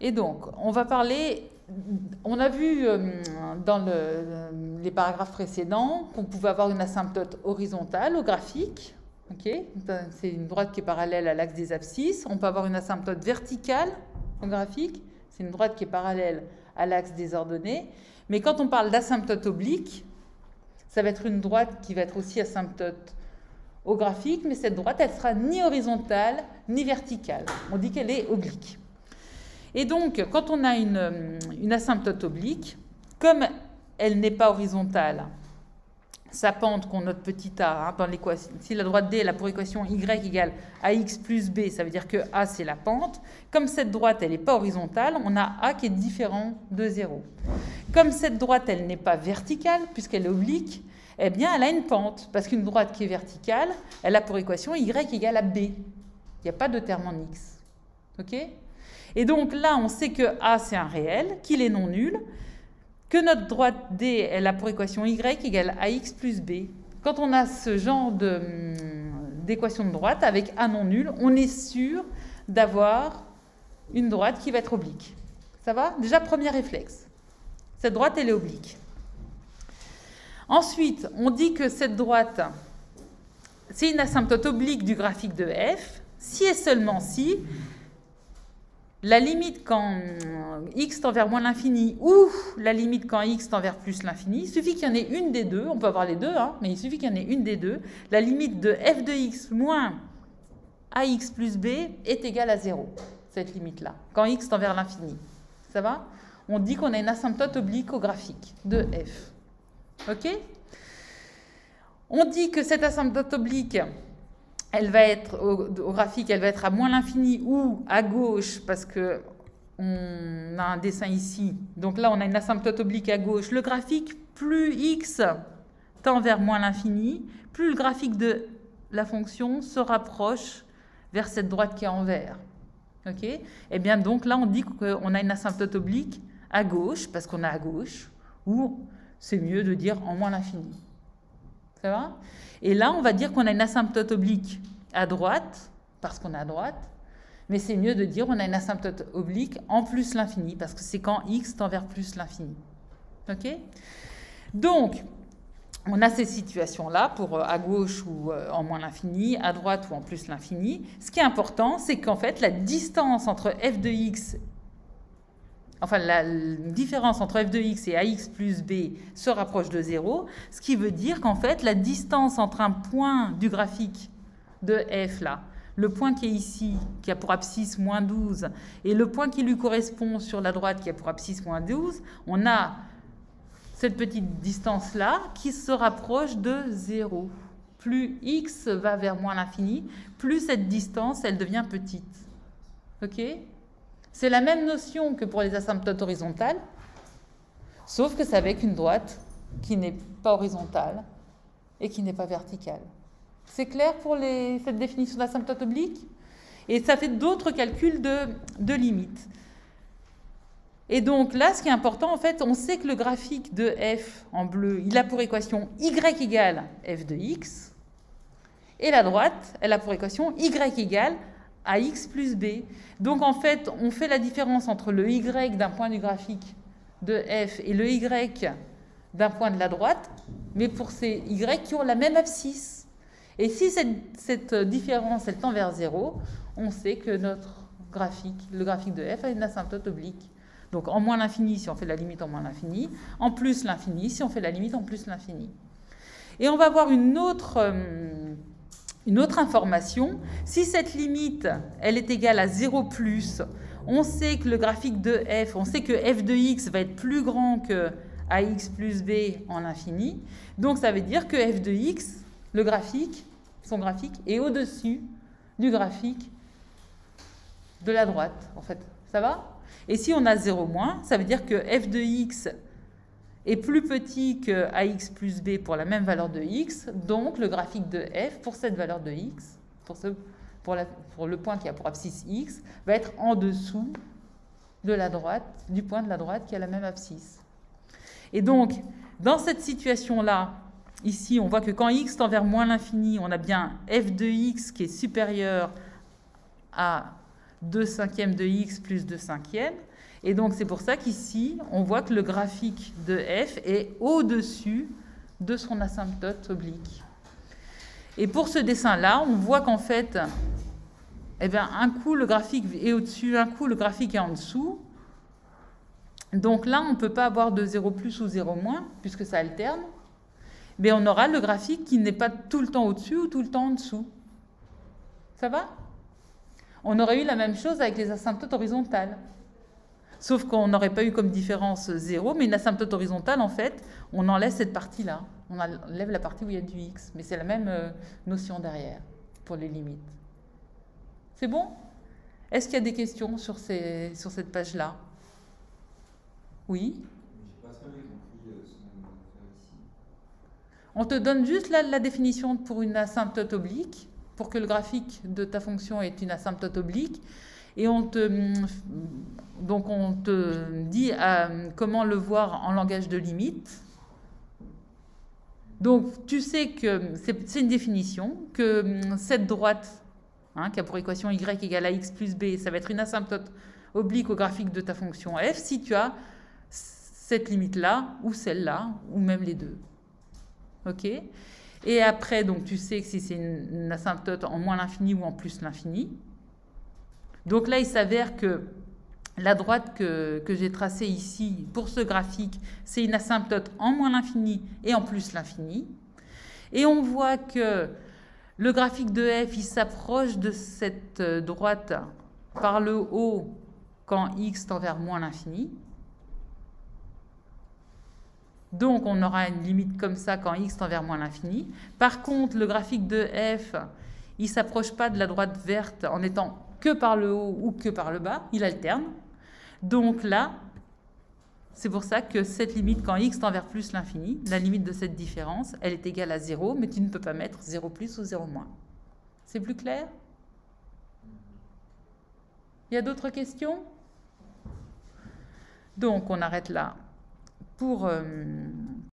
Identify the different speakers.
Speaker 1: Et donc, on va parler, on a vu dans les paragraphes précédents qu'on pouvait avoir une asymptote horizontale au graphique. Okay, c'est une droite qui est parallèle à l'axe des abscisses. On peut avoir une asymptote verticale au graphique. C'est une droite qui est parallèle à l'axe des ordonnées. Mais quand on parle d'asymptote oblique, ça va être une droite qui va être aussi asymptote au graphique, mais cette droite, elle sera ni horizontale ni verticale. On dit qu'elle est oblique. Et donc, quand on a une asymptote oblique, comme elle n'est pas horizontale, sa pente qu'on note petit a, hein, dans l'équation, si la droite D elle a pour équation y égale ax plus b, ça veut dire que a c'est la pente. Comme cette droite elle n'est pas horizontale, on a a qui est différent de 0. Comme cette droite elle n'est pas verticale, puisqu'elle est oblique, eh bien elle a une pente, parce qu'une droite qui est verticale, elle a pour équation y égale à b. Il n'y a pas de terme en x. Ok ? Et donc là, on sait que a c'est un réel, qu'il est non nul, que notre droite D, elle a pour équation y égale ax plus b. Quand on a ce genre d'équation de droite avec a non nul, on est sûr d'avoir une droite qui va être oblique. Ça va? Déjà, premier réflexe. Cette droite, elle est oblique. Ensuite, on dit que cette droite, c'est une asymptote oblique du graphique de f, si et seulement si la limite quand x tend vers moins l'infini ou la limite quand x tend vers plus l'infini, il suffit qu'il y en ait une des deux, on peut avoir les deux, hein, mais il suffit qu'il y en ait une des deux, la limite de f de x moins ax plus b est égale à 0, cette limite-là, quand x tend vers l'infini. Ça va? On dit qu'on a une asymptote oblique au graphique de f. Ok? On dit que cette asymptote oblique, elle va être au graphique, elle va être à moins l'infini ou à gauche, parce que on a un dessin ici. Donc là, on a une asymptote oblique à gauche. Le graphique, plus x tend vers moins l'infini, plus le graphique de la fonction se rapproche vers cette droite qui est en vert. Ok ? Et bien donc là, on dit qu'on a une asymptote oblique à gauche, parce qu'on a à gauche, ou c'est mieux de dire en moins l'infini. Ça va ? Et là, on va dire qu'on a une asymptote oblique à droite, parce qu'on est à droite, mais c'est mieux de dire qu'on a une asymptote oblique en plus l'infini, parce que c'est quand x tend vers plus l'infini. Ok ? Donc, on a ces situations-là pour à gauche ou en moins l'infini, à droite ou en plus l'infini. Ce qui est important, c'est qu'en fait, la distance entre f de x, enfin la différence entre f de x et ax plus b se rapproche de 0, ce qui veut dire qu'en fait, la distance entre un point du graphique de f, là, le point qui est ici, qui a pour abscisse moins 12, et le point qui lui correspond sur la droite, qui a pour abscisse moins 12, on a cette petite distance-là qui se rapproche de 0. Plus x va vers moins l'infini, plus cette distance, elle devient petite. Ok ? C'est la même notion que pour les asymptotes horizontales, sauf que c'est avec une droite qui n'est pas horizontale et qui n'est pas verticale. C'est clair pour cette définition d'asymptote oblique? Et ça fait d'autres calculs de limites. Et donc là, ce qui est important, en fait, on sait que le graphique de f en bleu, il a pour équation y égale f de x, et la droite, elle a pour équation y égale ax plus b. Donc en fait, on fait la différence entre le y d'un point du graphique de f et le y d'un point de la droite, mais pour ces y qui ont la même abscisse. Et si cette différence, elle tend vers 0, on sait que notre graphique, le graphique de f, a une asymptote oblique. Donc en moins l'infini si on fait la limite en moins l'infini, en plus l'infini si on fait la limite en plus l'infini. Et on va voir une autre information. Si cette limite, elle est égale à 0 plus, on sait que le graphique de f, on sait que f de x va être plus grand que ax plus b en infini. Donc ça veut dire que f de x, le graphique, son graphique, est au-dessus du graphique de la droite, en fait. Ça va ? Et si on a 0 moins, ça veut dire que f de x est plus petit que ax plus b pour la même valeur de x, donc le graphique de f pour cette valeur de x, pour le point qui a pour abscisse x, va être en dessous de la droite, du point de la droite qui a la même abscisse. Et donc, dans cette situation-là, ici, on voit que quand x tend vers moins l'infini, on a bien f de x qui est supérieur à 2/5 de x plus 2/5. Et donc, c'est pour ça qu'ici, on voit que le graphique de f est au-dessus de son asymptote oblique. Et pour ce dessin-là, on voit qu'en fait, eh bien, un coup, le graphique est au-dessus, un coup, le graphique est en dessous. Donc là, on ne peut pas avoir de 0 plus ou 0 moins, puisque ça alterne. Mais on aura le graphique qui n'est pas tout le temps au-dessus ou tout le temps en dessous. Ça va? On aurait eu la même chose avec les asymptotes horizontales. Sauf qu'on n'aurait pas eu comme différence 0, mais une asymptote horizontale, en fait, on enlève cette partie-là. On enlève la partie où il y a du x. Mais c'est la même notion derrière, pour les limites. C'est bon? Est-ce qu'il y a des questions sur cette page-là? Oui? On te donne juste la définition pour une asymptote oblique, pour que le graphique de ta fonction ait une asymptote oblique. Et donc on te dit comment le voir en langage de limite. Donc tu sais que c'est une définition, que cette droite, qui a pour équation y égale à x plus b, ça va être une asymptote oblique au graphique de ta fonction f si tu as cette limite-là, ou celle-là, ou même les deux. OK? Et après, donc, tu sais que si c'est une asymptote en moins l'infini ou en plus l'infini. Donc là, il s'avère que la droite que j'ai tracée ici pour ce graphique, c'est une asymptote en moins l'infini et en plus l'infini. Et on voit que le graphique de f, il s'approche de cette droite par le haut quand x tend vers moins l'infini. Donc, on aura une limite comme ça quand x tend vers moins l'infini. Par contre, le graphique de f, il ne s'approche pas de la droite verte en étant que par le haut ou que par le bas. Il alterne. Donc là, c'est pour ça que cette limite, quand x tend vers plus l'infini, la limite de cette différence, elle est égale à 0, mais tu ne peux pas mettre 0 plus ou 0 moins. C'est plus clair? Il y a d'autres questions? Donc, on arrête là pour